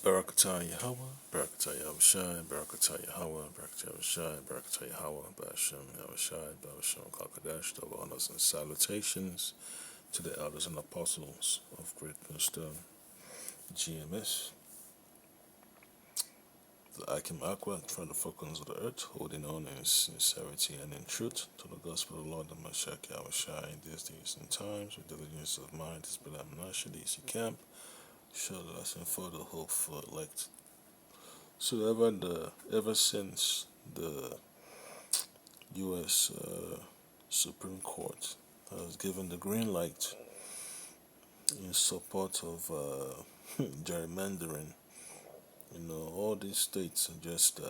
Barakatah Yahweh, Barakatah Yahushai, Barakatah Yahweh, Barakatah Yahushai, Barakatah Yahweh, Ba'ashem Yahushai, Ba'ashem Kalkadesh, double honors and salutations to the elders and apostles of Great Millstone GMS, the Akim Aqua, from the four corners of the earth, holding on in sincerity and in truth to the gospel of the Lord and Mashiach Yahushai in these days and times, with diligence of mind, this Balaam Nasha, DC Camp, show the lesson for the hope for elect. So ever since the U.S. Supreme Court has given the green light in support of gerrymandering, all these states are just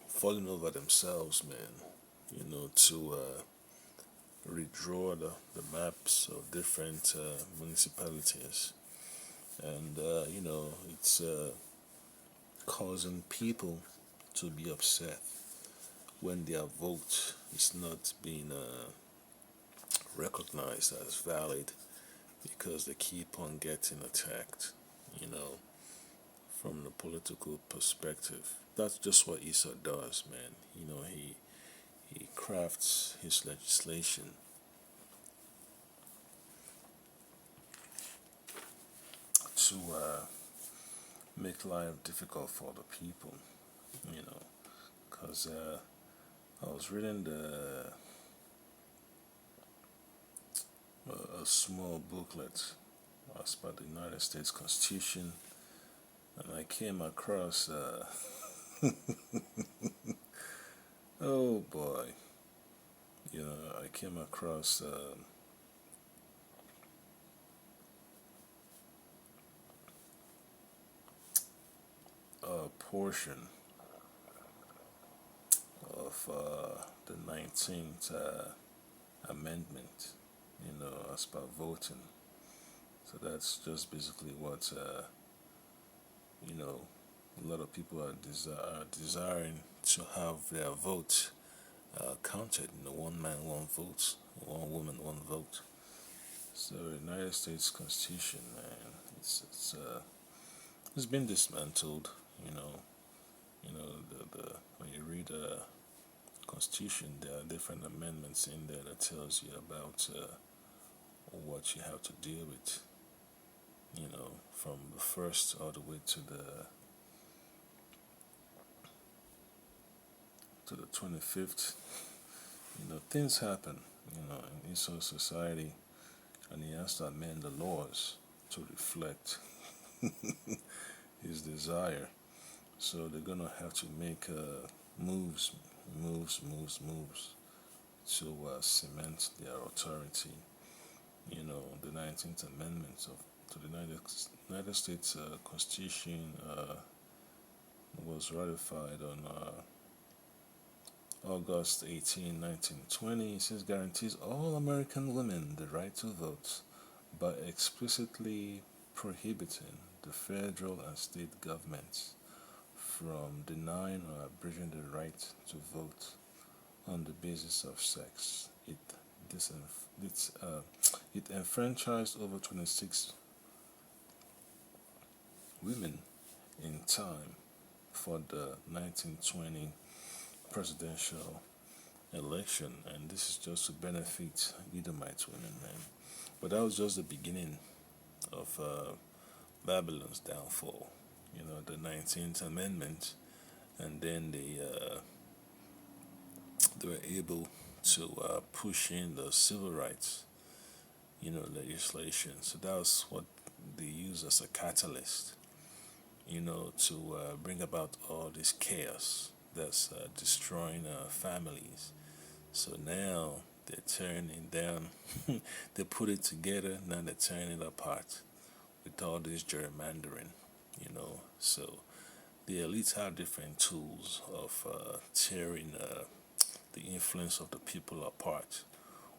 falling over themselves, man. To redraw the maps of different municipalities, and it's causing people to be upset when their vote is not being recognized as valid because they keep on getting attacked, you know, from the political perspective. That's just what Esau does, man. He crafts his legislation to make life difficult for the people, because I was reading a small booklet as part of the United States Constitution, and I came across, oh boy, I came across a portion of the 19th Amendment, as per voting. So that's just basically what, a lot of people are desiring to have their vote counted. One man, one vote, one woman, one vote. So the United States Constitution, man, it's been dismantled. The when you read the Constitution, there are different amendments in there that tells you about what you have to deal with. From the first all the way to the 25th. Things happen. In Esau's society, and he has to amend the laws to reflect his desire. So they're gonna have to make moves to cement their authority. The 19th Amendment to the United States Constitution was ratified on August 18, 1920. It says guarantees all American women the right to vote by explicitly prohibiting the federal and state governments from denying or abridging the right to vote on the basis of sex. It enfranchised over 26 women in time for the 1920 presidential election, and this is just to benefit Edomite women, man. But that was just the beginning of Babylon's downfall. The 19th Amendment, and then they were able to push in the civil rights, legislation. So that was what they used as a catalyst, to bring about all this chaos that's destroying families. So now they're turning down, they put it together, now they're tearing it apart with all this gerrymandering. So the elites have different tools of tearing the influence of the people apart.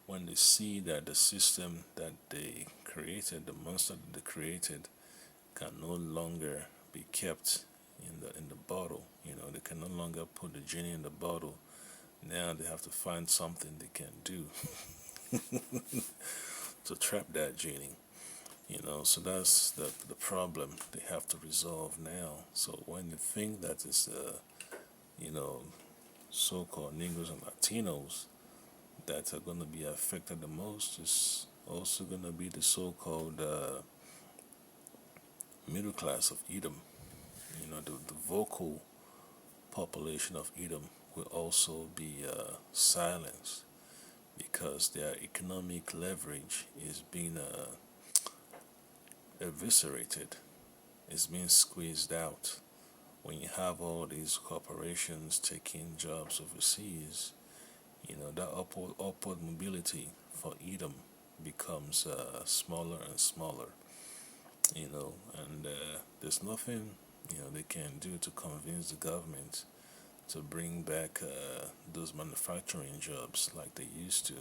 When they see that the system that they created, the monster that they created, can no longer be kept in the bottle. They can no longer put the genie in the bottle. Now they have to find something they can do to trap that genie. So that's the problem they have to resolve now. So when you think that is you know so-called Negroes and Latinos that are going to be affected the most, is also going to be the so-called middle class of Edom. The vocal population of Edom will also be silenced because their economic leverage is being eviscerated, is being squeezed out. When you have all these corporations taking jobs overseas, that upward mobility for Edom becomes smaller and smaller. And there's nothing they can do to convince the government to bring back those manufacturing jobs like they used to.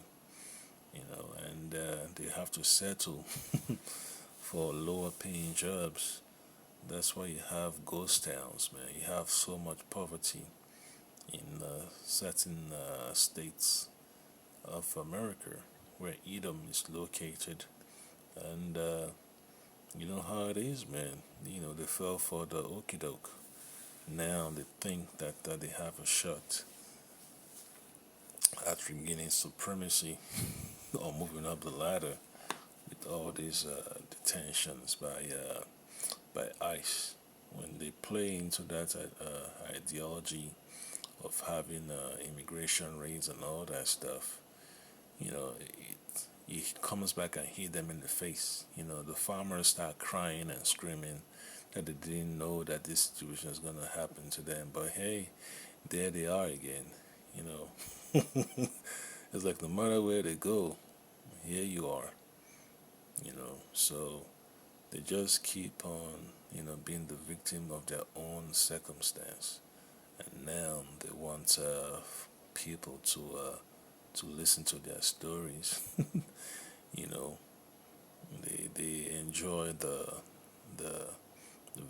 And they have to settle for lower paying jobs. That's why you have ghost towns, man. You have so much poverty in certain states of America where Edom is located. And you know how it is, man. They fell for the okie doke. Now they think that they have a shot at regaining supremacy or moving up the ladder with all these detentions by ICE. When they play into that ideology of having immigration raids and all that stuff, it comes back and hit them in the face. The farmers start crying and screaming that they didn't know that this situation is going to happen to them. But hey, there they are again. You know, it's like no matter where they go, here you are. So they just keep on, being the victim of their own circumstance. And now they want people to listen to their stories. you know, they enjoy the the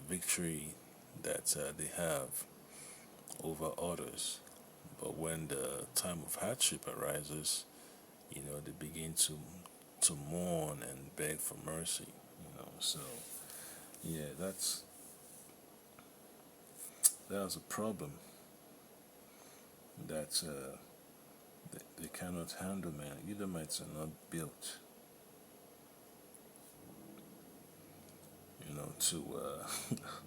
victory that they have over others. But when the time of hardship arises, they begin to mourn and beg for mercy. So yeah, that's a problem that they cannot handle, man. Edomites are not built, to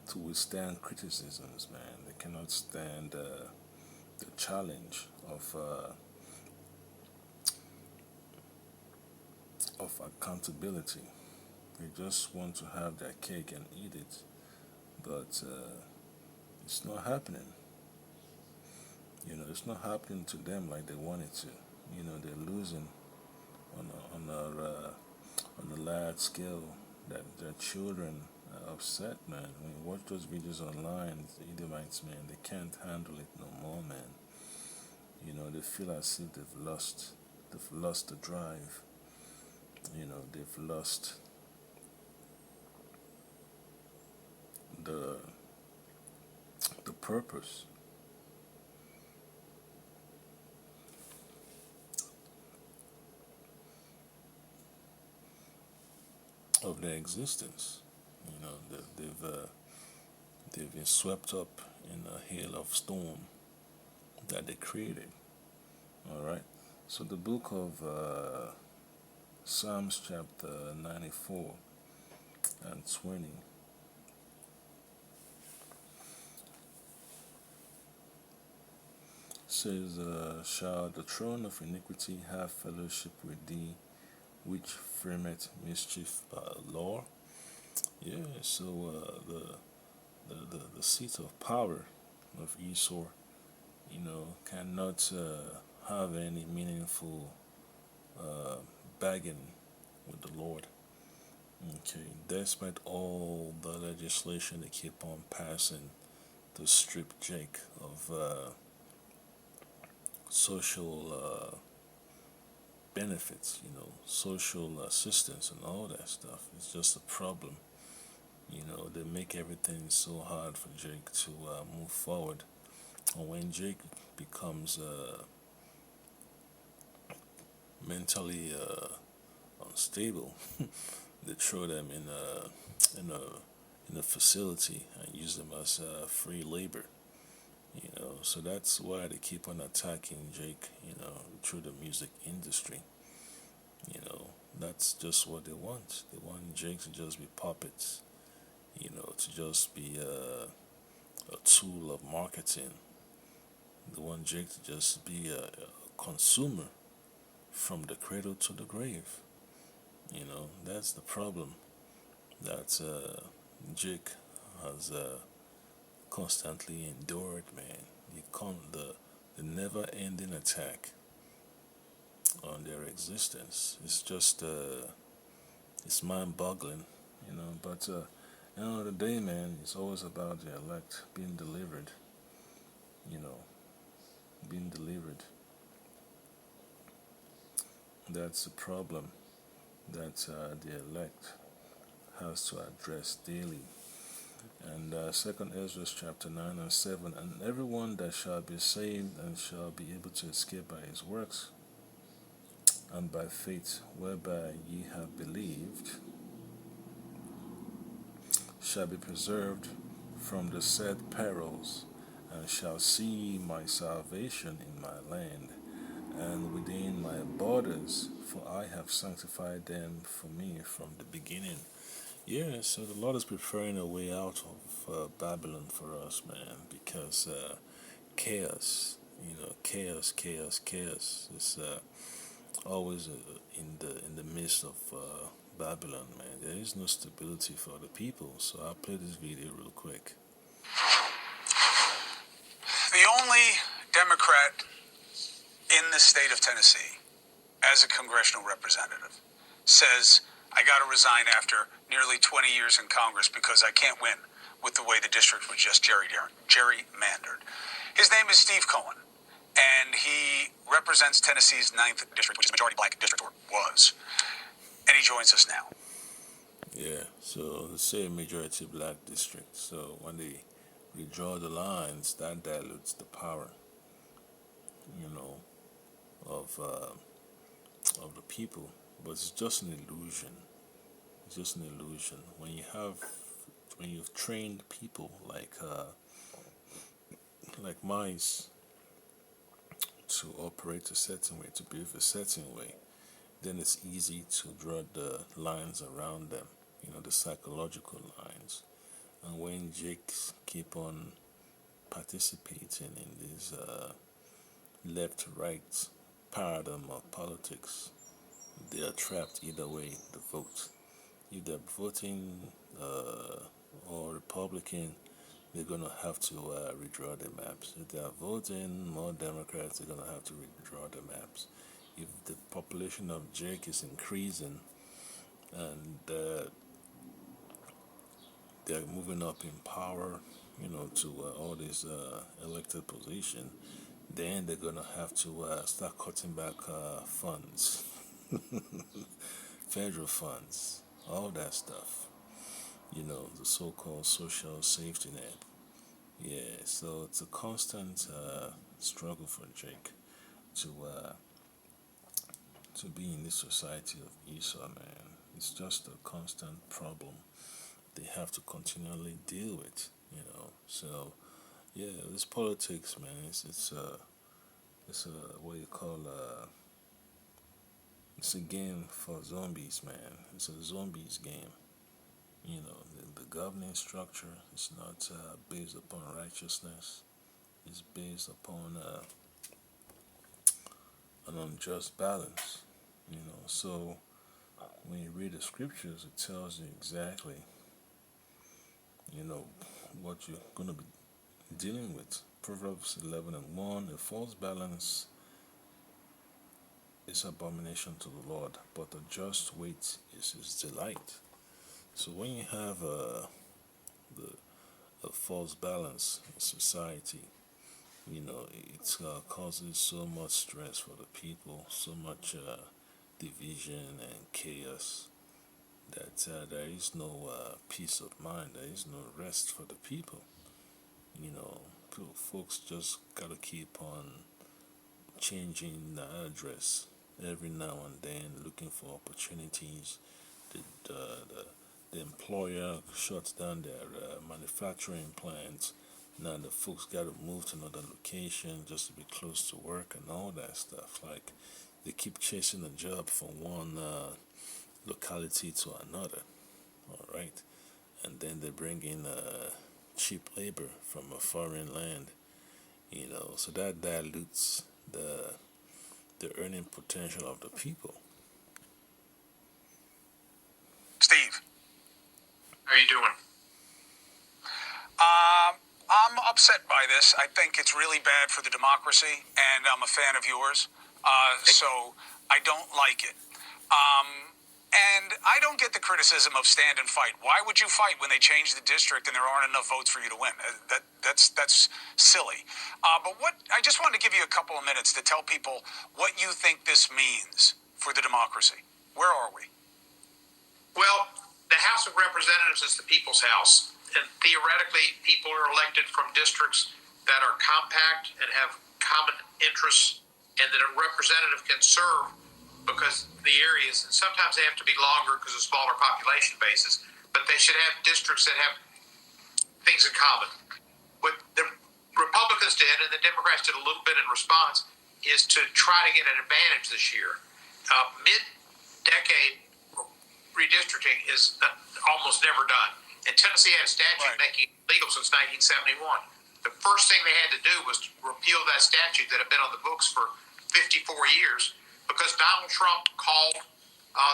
to withstand criticisms, man. They cannot stand the challenge of accountability. They just want to have their cake and eat it, but it's not happening. It's not happening to them like they want it to. They're losing on a large scale. That their children are upset, man. When you watch those videos online, the Edomites, man, they can't handle it no more, man. They feel as if they've lost the drive. They've lost the the purpose of their existence. They've been swept up in a hail of storm that they created. All right. So the book of Psalms chapter 94 and 20 says, "Shall the throne of iniquity have fellowship with thee, which frameth mischief by law?" Yeah. So the seat of power of Esau, cannot have any meaningful uh, bargain with the Lord. Okay, despite all the legislation they keep on passing to strip Jake of social benefits, social assistance and all that stuff, it's just a problem. They make everything so hard for Jake to move forward. And when Jake becomes mentally unstable, They throw them in a facility and use them as free labor. So that's why they keep on attacking Jake. Through the music industry. You know, that's just what they want. They want Jake to just be puppets. To just be a tool of marketing. They want Jake to just be a consumer from the cradle to the grave. That's the problem that Jake has constantly endured, man. The never-ending attack on their existence. It's mind-boggling, But end of the day, man, it's always about the elect being delivered. You know, being delivered. That's the problem that the elect has to address daily. And Second Ezra chapter 9 and 7, and everyone that shall be saved and shall be able to escape by his works and by faith whereby ye have believed shall be preserved from the said perils, and shall see my salvation in my land and within my borders, for I have sanctified them for me from the beginning. Yeah, so the Lord is preparing a way out of Babylon for us, man, because chaos, chaos is always in the midst of Babylon, man. There is no stability for the people. So I'll play this video real quick. The only Democrat in the state of Tennessee, as a congressional representative, says, I got to resign after nearly 20 years in Congress because I can't win with the way the district was just gerrymandered. His name is Steve Cohen, and he represents Tennessee's 9th district, which is a majority black district, or was. And he joins us now. Yeah, so they say majority black district. So when they redraw the lines, that dilutes the power, you know, of the people. But it's just an illusion. It's just an illusion. When you've trained people like mice to operate a certain way, to behave a certain way, then it's easy to draw the lines around them, the psychological lines. And when jakes keep on participating in this left-right paradigm of politics, they are trapped either way to vote. If they're voting or Republican, they're gonna have to redraw the maps. If they're voting more Democrats, they're gonna have to redraw the maps. If the population of Jake is increasing and they're moving up in power, to all these elected positions, then they're gonna have to start cutting back funds, federal funds, all that stuff. The so-called social safety net. Yeah, so it's a constant struggle for Jake to uh, to be in this society of Esau, man. It's just a constant problem they have to continually deal with, So yeah, this politics, man. It's a what you call it's a game for zombies, man. It's a zombies game. The governing structure is not based upon righteousness. It's based upon an unjust balance. So when you read the scriptures, it tells you exactly, what you're going to be dealing with. Proverbs 11:1, a false balance is abomination to the Lord, but a just weight is his delight. So when you have a false balance in society, it causes so much stress for the people, so much division and chaos that there is no peace of mind, there is no rest for the people. Folks just gotta keep on changing the address every now and then, looking for opportunities the employer shuts down their manufacturing plants. Now the folks got to move to another location just to be close to work and all that stuff. Like they keep chasing a job from one locality to another. All right, and then they bring in cheap labor from a foreign land. So that dilutes the earning potential of the people. Steve, how are you doing? I'm upset by this. I think it's really bad for the democracy, and I'm a fan of yours. So I don't like it. And I don't get the criticism of stand and fight. Why would you fight when they change the district and there aren't enough votes for you to win? That's silly. But I just wanted to give you a couple of minutes to tell people what you think this means for the democracy. Where are we? Well, the House of Representatives is the people's house. And theoretically, people are elected from districts that are compact and have common interests, and that a representative can serve because the areas, and sometimes they have to be longer because of smaller population bases, but they should have districts that have things in common. What the Republicans did, and the Democrats did a little bit in response, is to try to get an advantage this year. Mid-decade redistricting is almost never done. And Tennessee had a statute making it legal since 1971. The first thing they had to do was to repeal that statute that had been on the books for 54 years, because Donald Trump called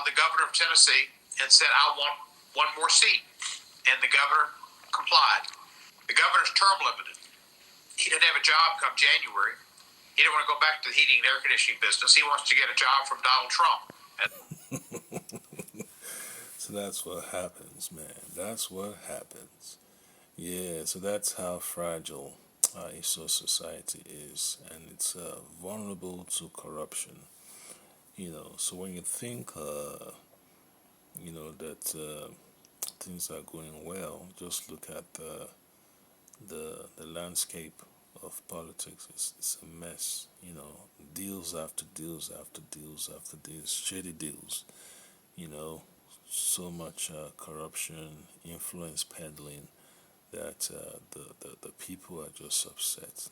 the governor of Tennessee and said, I want one more seat. And the governor complied. The governor's term limited. He didn't have a job come January. He didn't want to go back to the heating and air conditioning business. He wants to get a job from Donald Trump. So that's what happens, man. That's what happens. Yeah, so that's how fragile a society is, and it's vulnerable to corruption. So when you think, that things are going well, just look at the landscape of politics. It's a mess. Deals after deals after deals after deals, shady deals. You know, so much corruption, influence peddling that the people are just upset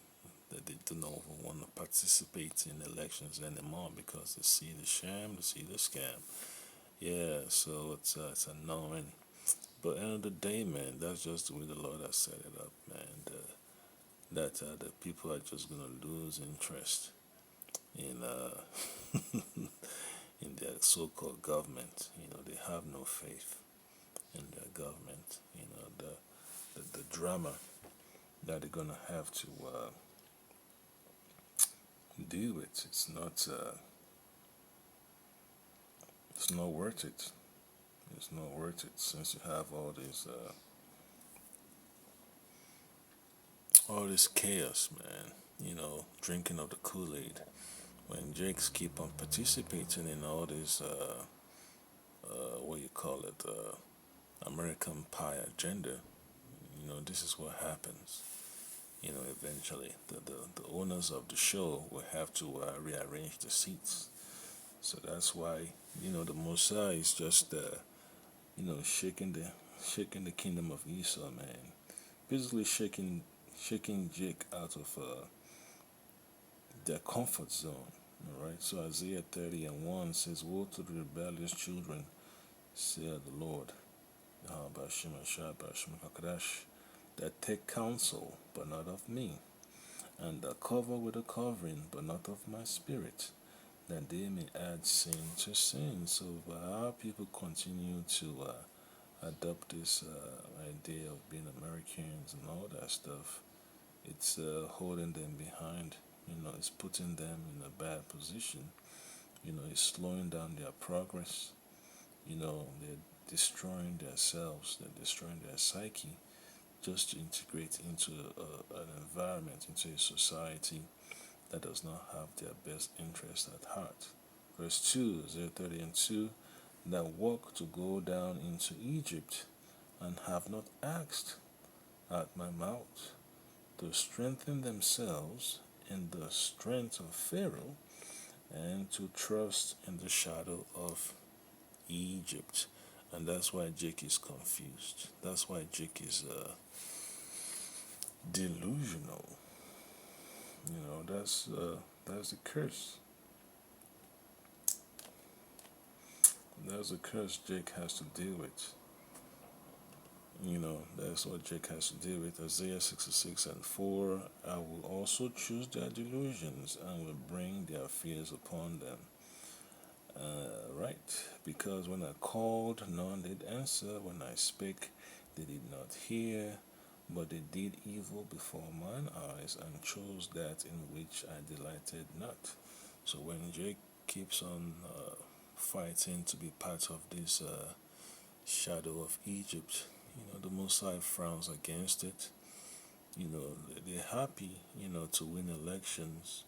that they do not even want to participate in elections anymore because they see the sham, they see the scam. Yeah, so it's annoying. But end of the day, man, that's just the way the Lord has set it up, man. That the people are just gonna lose interest in in their so-called government. They have no faith in their government. The drama that they're gonna have to deal with. It's not worth it. It's not worth it since you have all this chaos, man. Drinking of the Kool-Aid. When Jakes keep on participating in all this, what you call it, American Pie agenda, this is what happens. Eventually, the owners of the show will have to rearrange the seats. So that's why, the Mosai is just, shaking the kingdom of Esau, man. Basically shaking Jake out of their comfort zone. All right. So Isaiah 30:1 says, "Woe to the rebellious children, saith the Lord, that take counsel, but not of me, and that cover with a covering, but not of my spirit, that they may add sin to sin." So our people continue to adopt this idea of being Americans and all that stuff, it's holding them behind. It's putting them in a bad position. It's slowing down their progress. They're destroying themselves, they're destroying their psyche just to integrate into an environment, into a society that does not have their best interest at heart. Verse 2, Isaiah 30:2, that walk to go down into Egypt and have not asked at my mouth, to strengthen themselves in the strength of Pharaoh, and to trust in the shadow of Egypt. And that's why Jake is confused. That's why Jake is delusional. That's the curse. That's the curse Jake has to deal with. That's what Jake has to deal with. Isaiah 66:4. I will also choose their delusions and will bring their fears upon them. Right, because when I called, none did answer. When I spake, they did not hear. But they did evil before mine eyes and chose that in which I delighted not. So when Jake keeps on fighting to be part of this shadow of Egypt, the Most High frowns against it. They're happy, to win elections,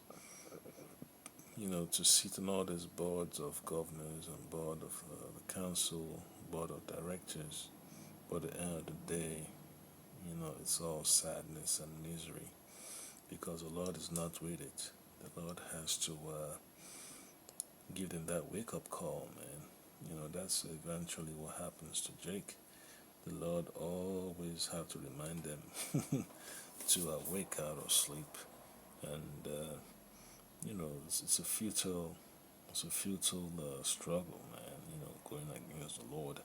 to sit on all these boards of governors and board of the council, board of directors. But at the end of the day, it's all sadness and misery because the Lord is not with it. The Lord has to give them that wake up call, man. That's eventually what happens to Jake. The Lord always have to remind them to wake out of sleep, and it's a futile, struggle, man. Going against the Lord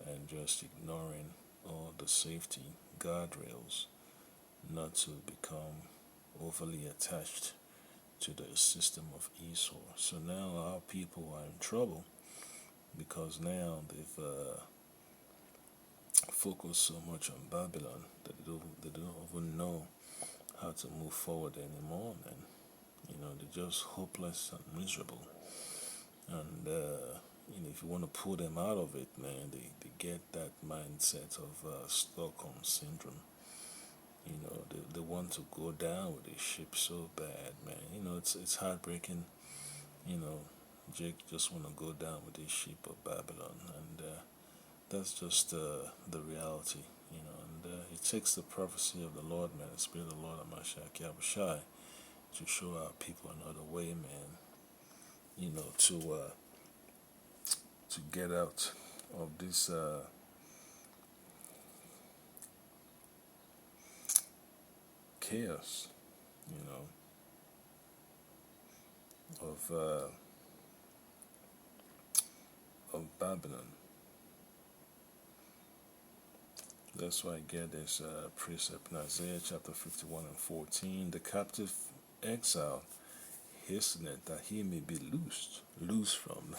and just ignoring all the safety guardrails, not to become overly attached to the system of Esau. So now our people are in trouble because now they've focused so much on Babylon that they don't even know how to move forward anymore, man. They're just hopeless and miserable. And if you want to pull them out of it, man, they get that mindset of Stockholm syndrome. They want to go down with the ship so bad, man. It's heartbreaking. Jake just want to go down with the ship of Babylon, and that's just the reality. And it takes the prophecy of the Lord, man, the Spirit of the Lord, Amashak Yabushai, to show our people another way, man. To get out of this chaos, of Babylon. That's why I get this precept in Isaiah chapter 51:14. The captive exile hasteneth that he may be loosed from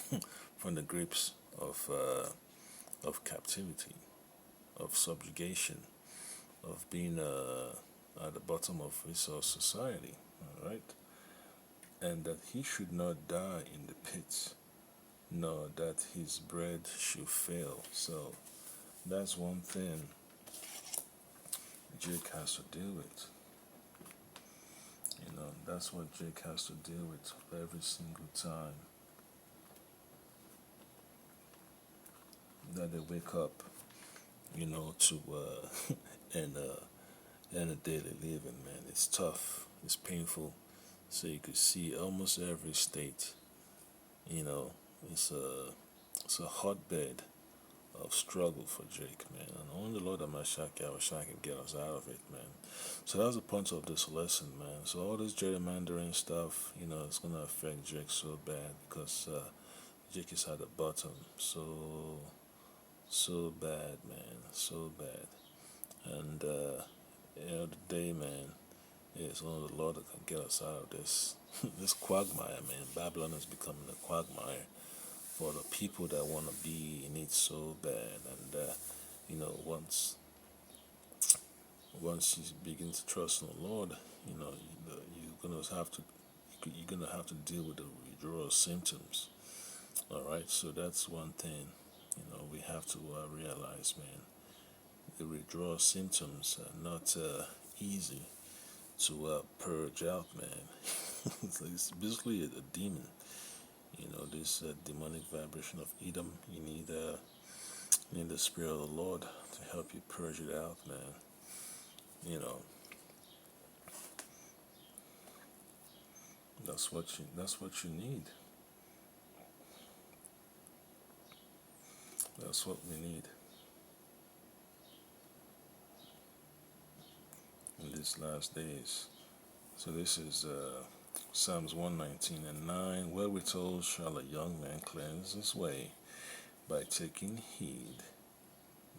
from the grips of captivity, of subjugation, of being at the bottom of his society. All right, and that he should not die in the pit, nor that his bread should fail. So that's one thing Jake has to deal with. That's what Jake has to deal with every single time that they wake up, to end a daily living, man. It's tough. It's painful. So you could see almost every state, it's a hotbed of struggle for Jake, man. And only the Lord Amashak Yahushua can get us out of it, man. So that's the point of this lesson, man. So all this gerrymandering stuff, it's gonna affect Jake so bad because Jake is at the bottom. So bad, man. So bad. And the day, man, it's only the Lord that can get us out of this this quagmire, man. Babylon is becoming a quagmire for the people that want to be in it so bad. And once you begin to trust in the Lord, you're gonna have to deal with the withdrawal symptoms. All right, so that's one thing we have to realize, man. The withdrawal symptoms are not easy to purge out, man. It's basically a demon. This demonic vibration of Edom. You need the Spirit of the Lord to help you purge it out, man. That's what you need. That's what we need in these last days. So this is Psalms 119:9, where we're told, shall a young man cleanse his way by taking heed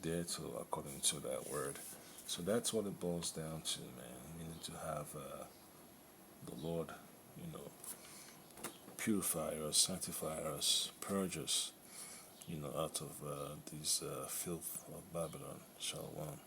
thereto, according to that word. So that's what it boils down to, man. We need to have the Lord, you know, purify us, sanctify us, purge us, out of these filth of Babylon. Shalom.